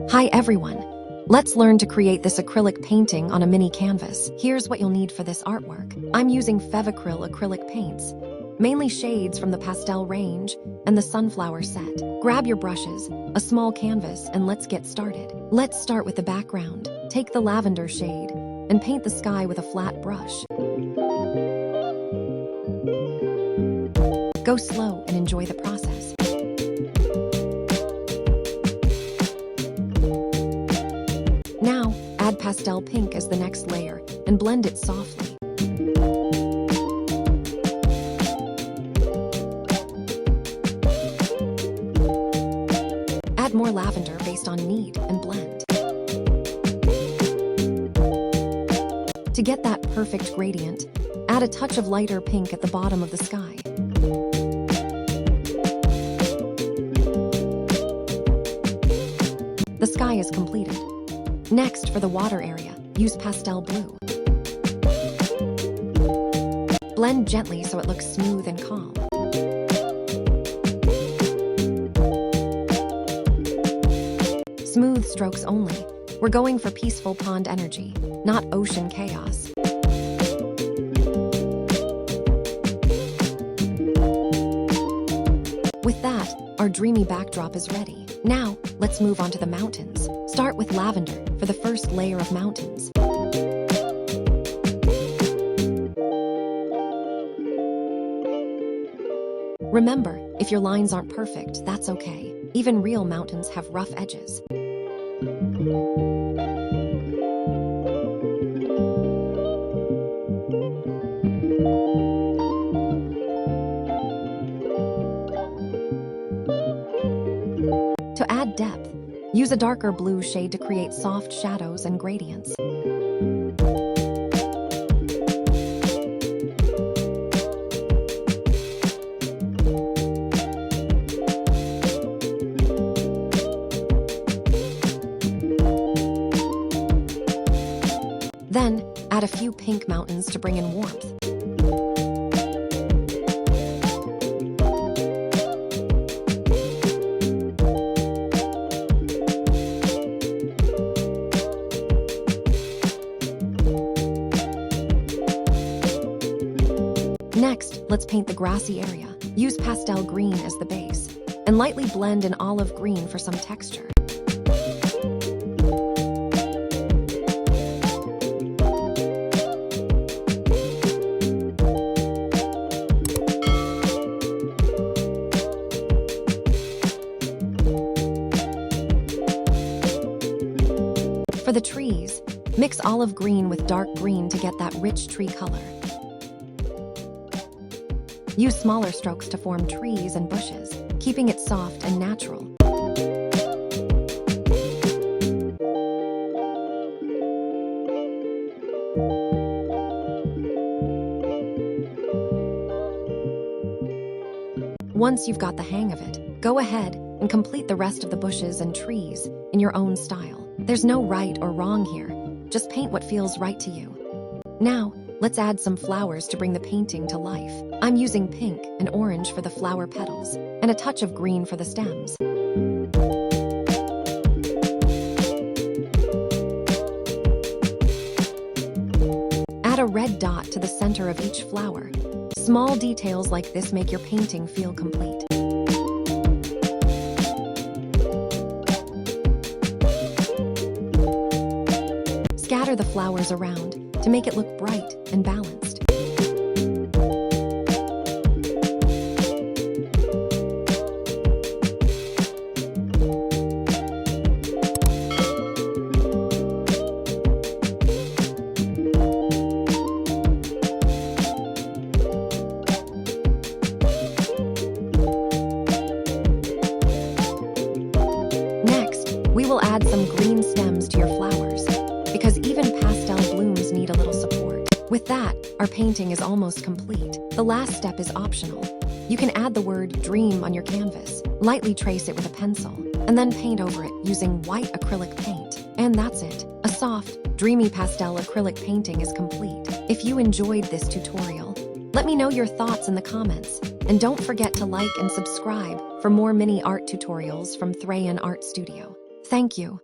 Hi everyone! Let's learn to create this acrylic painting on a mini canvas. Here's what you'll need for this artwork. I'm using Fevicryl acrylic paints, mainly shades from the pastel range and the sunflower set. Grab your brushes, a small canvas, and let's get started. Let's start with the background. Take the lavender shade and paint the sky with a flat brush. Go slow and enjoy the process. Now, add pastel pink as the next layer and blend it softly. Add more lavender based on need and blend. To get that perfect gradient, add a touch of lighter pink at the bottom of the sky. The sky is completed. Next, for the water area, use pastel blue. Blend gently so it looks smooth and calm. Smooth strokes only. We're going for peaceful pond energy, not ocean chaos. With that, our dreamy backdrop is ready. Now, let's move on to the mountains. Start with lavender for the first layer of mountains. Remember, if your lines aren't perfect, that's okay. Even real mountains have rough edges. To add depth, use a darker blue shade to create soft shadows and gradients. Then, add a few pink mountains to bring in warmth. Next, let's paint the grassy area. Use pastel green as the base, and lightly blend in olive green for some texture. For the trees, mix olive green with dark green to get that rich tree color. Use smaller strokes to form trees and bushes, keeping it soft and natural. Once you've got the hang of it, go ahead and complete the rest of the bushes and trees in your own style. There's no right or wrong here, just paint what feels right to you. Now, let's add some flowers to bring the painting to life. I'm using pink and orange for the flower petals, and a touch of green for the stems. Add a red dot to the center of each flower. Small details like this make your painting feel complete. Scatter the flowers around to make it look bright and balanced. Next, we will add some green stems to your flowers, because even pastel blooms need a little support. With that, our painting is almost complete. The last step is optional. You can add the word dream on your canvas, lightly trace it with a pencil, and then paint over it using white acrylic paint. And that's it. A soft, dreamy pastel acrylic painting is complete. If you enjoyed this tutorial, let me know your thoughts in the comments. And don't forget to like and subscribe for more mini art tutorials from Thrayan Art Studio. Thank you.